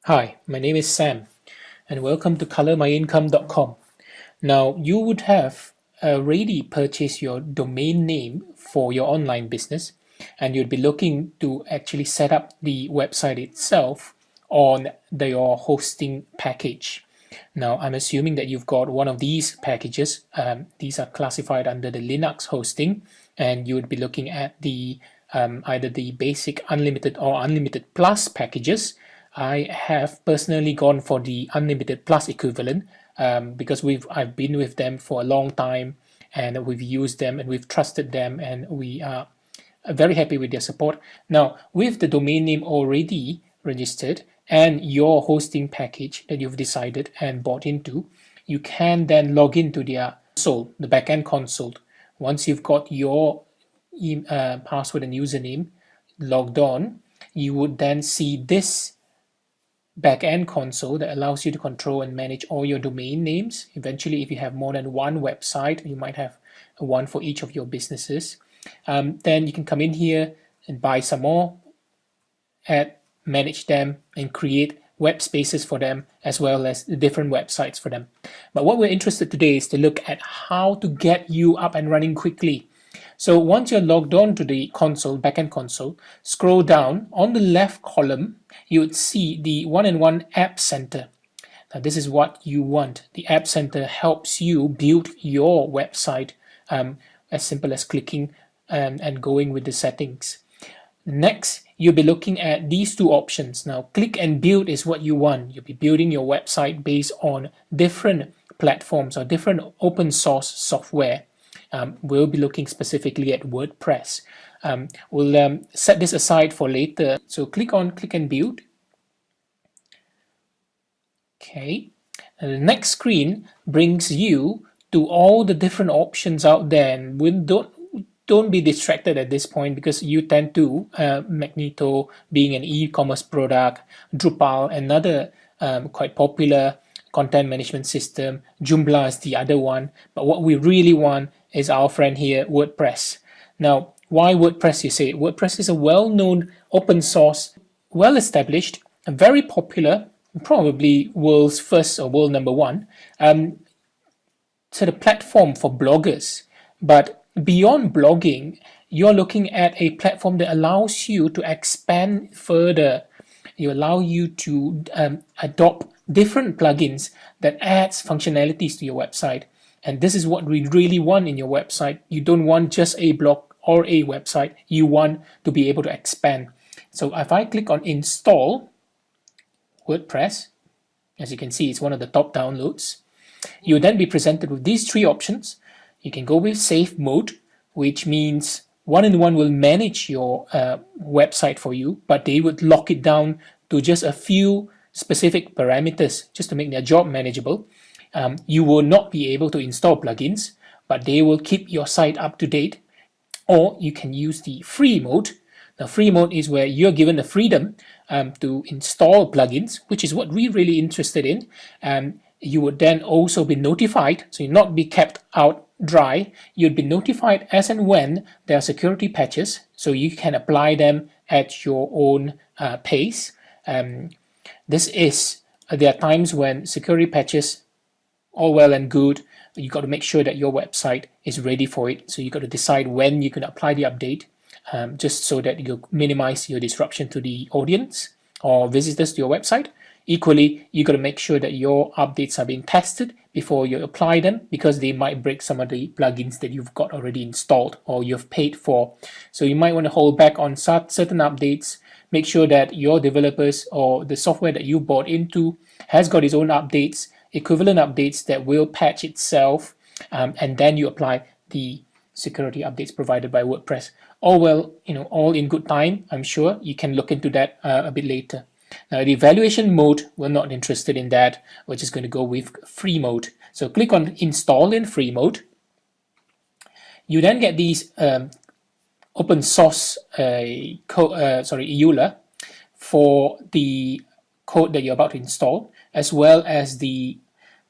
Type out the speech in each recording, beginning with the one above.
Hi, my name is Sam, and welcome to colormyincome.com. Now, you would have already purchased your domain name for your online business, and you'd be looking to actually set up the website itself on your hosting package. Now, I'm assuming that you've got one of these packages. These are classified under the Linux hosting, and you would be looking at the either the basic unlimited or unlimited plus packages. I have personally gone for the unlimited plus equivalent because I've been with them for a long time, and we've used them and we've trusted them, and we are very happy with their support. Now, with the domain name already registered and your hosting package that you've decided and bought into, you can then log into their console, the backend console. Once you've got your password and username logged on, you would then see this backend console that allows you to control and manage all your domain names. Eventually, if you have more than one website, you might have one for each of your businesses. Then you can come in here and buy some more, add, manage them, and create web spaces for them, as well as the different websites for them. But what we're interested today is to look at how to get you up and running quickly. So once you're logged on to the console, backend console, scroll down. On the left column, you would see the one-in-one AppCenter. Now this is what you want. The AppCenter helps you build your website as simple as clicking and going with the settings. Next, you'll be looking at these two options. Now, click and build is what you want. You'll be building your website based on different platforms or different open source software. We'll be looking specifically at WordPress. We'll set this aside for later. So click on click and build. Okay, and the next screen brings you to all the different options out there, and we don't be distracted at this point because you tend to Magneto being an e-commerce product, Drupal another quite popular content management system, Joomla is the other one, but what we really want is our friend here, WordPress. Now, why WordPress, you say? WordPress is a well-known open source, well-established, and very popular, probably world's first or world number one, sort of platform for bloggers. But beyond blogging, you're looking at a platform that allows you to expand further. It allows you to adopt different plugins that adds functionalities to your website. And this is what we really want in your website. You don't want just a blog or a website. You want to be able to expand. So if I click on install WordPress, as you can see, it's one of the top downloads. You'll then be presented with these three options. You can go with safe mode, which means one-in-one will manage your website for you, but they would lock it down to just a few specific parameters just to make their job manageable. You will not be able to install plugins, but they will keep your site up to date. Or you can use the free mode. Now, free mode is where you're given the freedom to install plugins, which is what we're really interested in. You would then also be notified, so you'll not be kept out dry. You'd be notified as and when there are security patches, so you can apply them at your own pace. There are times when security patches, all well and good, but you got to make sure that your website is ready for it. So you got to decide when you can apply the update, just so that you minimize your disruption to the audience or visitors to your website. Equally, you got to make sure that your updates are being tested before you apply them, because they might break some of the plugins that you've got already installed or you've paid for. So you might want to hold back on certain updates. Make sure that your developers or the software that you bought into has got its own updates, equivalent updates that will patch itself, and then you apply the security updates provided by WordPress. All in good time. I'm sure you can look into that a bit later. Now, the evaluation mode, we're not interested in that. We're just going to go with free mode. So click on install in free mode. You then get these open source EULA for the code that you're about to install, as well as the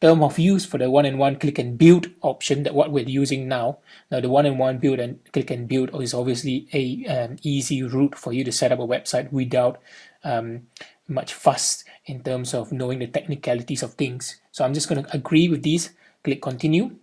term of use for the one-in-one click and build option, that what we're using now. Now, the one-in-one build and click and build is obviously a easy route for you to set up a website without much fuss in terms of knowing the technicalities of things. So I'm just going to agree with these, click continue.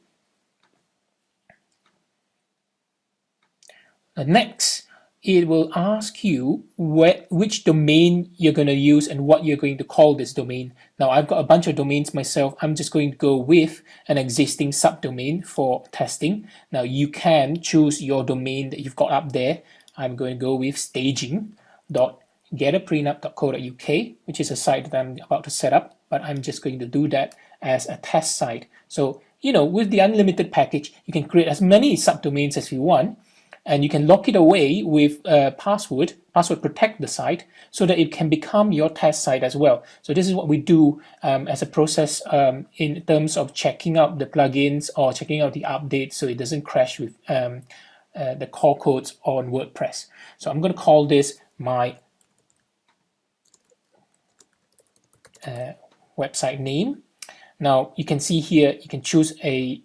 Next, it will ask you which domain you're going to use and what you're going to call this domain. Now, I've got a bunch of domains myself. I'm just going to go with an existing subdomain for testing. Now, you can choose your domain that you've got up there. I'm going to go with staging.getaprenup.co.uk, which is a site that I'm about to set up, but I'm just going to do that as a test site. So, with the unlimited package, you can create as many subdomains as you want, and you can lock it away with password protect the site so that it can become your test site as well. So this is what we do as a process in terms of checking out the plugins or checking out the updates so it doesn't crash with the core codes on WordPress. So I'm going to call this my website name. Now you can see here, you can choose a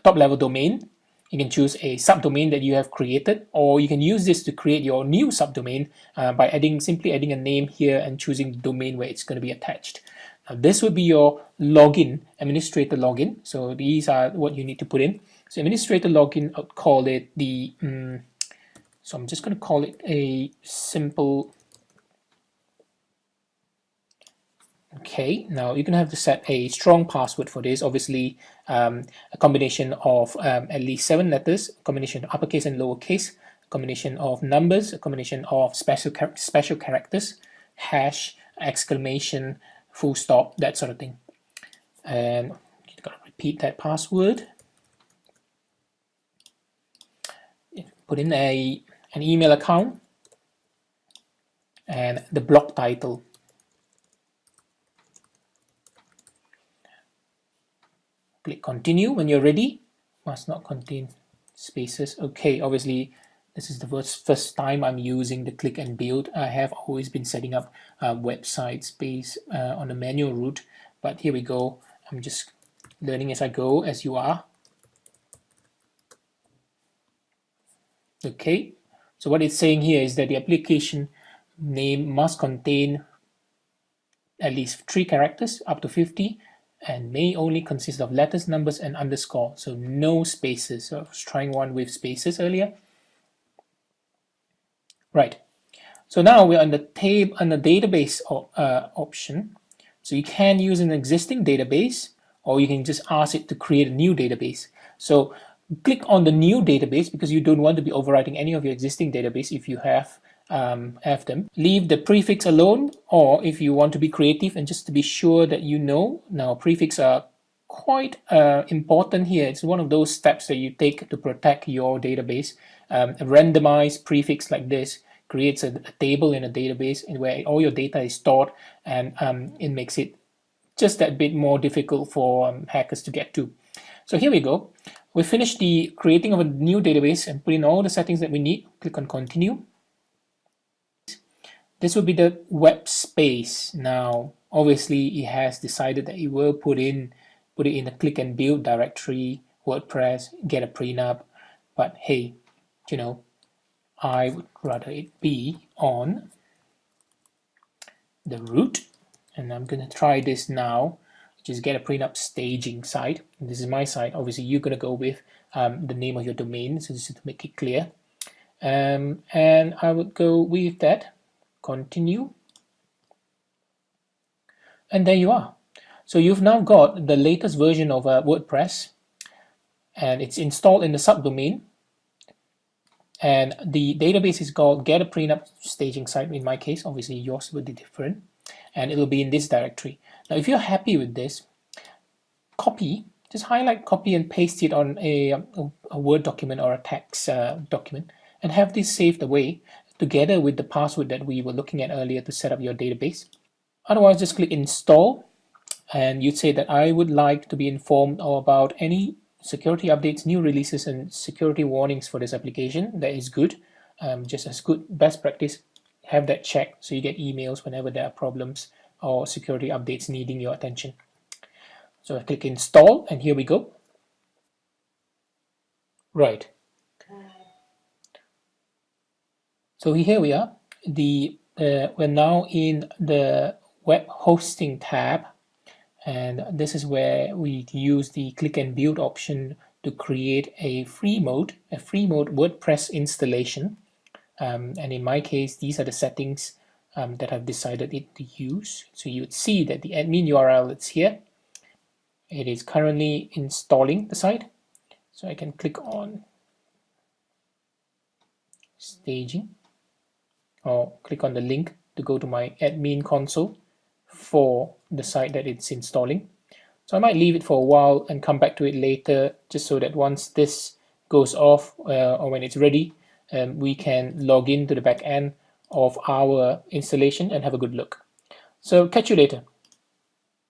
top level domain. You can choose a subdomain that you have created, or you can use this to create your new subdomain by simply adding a name here and choosing the domain where it's going to be attached. Now, this would be your login, administrator login. So these are what you need to put in. So administrator login, I'll call it so I'm just going to call it a simple. Okay, now you're going to have to set a strong password for this. Obviously, a combination of at least 7 letters, a combination of uppercase and lowercase, a combination of numbers, a combination of special characters, hash, exclamation, full stop, that sort of thing. And you've got to repeat that password. Put in an email account and the blog title. Click continue when you're ready. Must not contain spaces. Okay, obviously this is the first time I'm using the click and build. I have always been setting up websites based on a manual route, but here we go. I'm just learning as I go, as you are. Okay, so what it's saying here is that the application name must contain at least 3 characters, up to 50, and may only consist of letters, numbers, and underscore. So no spaces. So I was trying one with spaces earlier. Right. So now we're on the database option. So you can use an existing database, or you can just ask it to create a new database. So click on the new database because you don't want to be overwriting any of your existing database if you have them. Leave the prefix alone, or if you want to be creative and just to be sure that now prefix are quite important here. It's one of those steps that you take to protect your database. A randomized prefix like this creates a table in a database where all your data is stored, and it makes it just that bit more difficult for hackers to get to. So here we go. We finished the creating of a new database and put in all the settings that we need. Click on continue. This will be the web space. Now, obviously, it has decided that it will put it in the click and build directory, WordPress, get a prenup. But hey, I would rather it be on the root, and I'm going to try this now, which is get a prenup staging site. And this is my site. Obviously, you're going to go with the name of your domain, so just to make it clear. And I would go with that. Continue, and there you are. So you've now got the latest version of WordPress, and it's installed in the subdomain, and the database is called get a prenup staging site. In my case, obviously yours will be different, and it'll be in this directory. Now if you're happy with this, just highlight, copy and paste it on a Word document or a text document, and have this saved away together with the password that we were looking at earlier to set up your database. Otherwise, just click install, and you'd say that I would like to be informed about any security updates, new releases, and security warnings for this application. That is good. Just as good best practice, have that checked so you get emails whenever there are problems or security updates needing your attention. So I click install, and here we go. Right. So here we are. The we're now in the web hosting tab, and this is where we use the click and build option to create a free mode WordPress installation. And in my case, these are the settings that I've decided it to use. So you would see that the admin URL is here. It is currently installing the site. So I can click on staging, or click on the link to go to my admin console for the site that it's installing. So I might leave it for a while and come back to it later, just so that once this goes off or when it's ready, we can log into the back end of our installation and have a good look. So catch you later.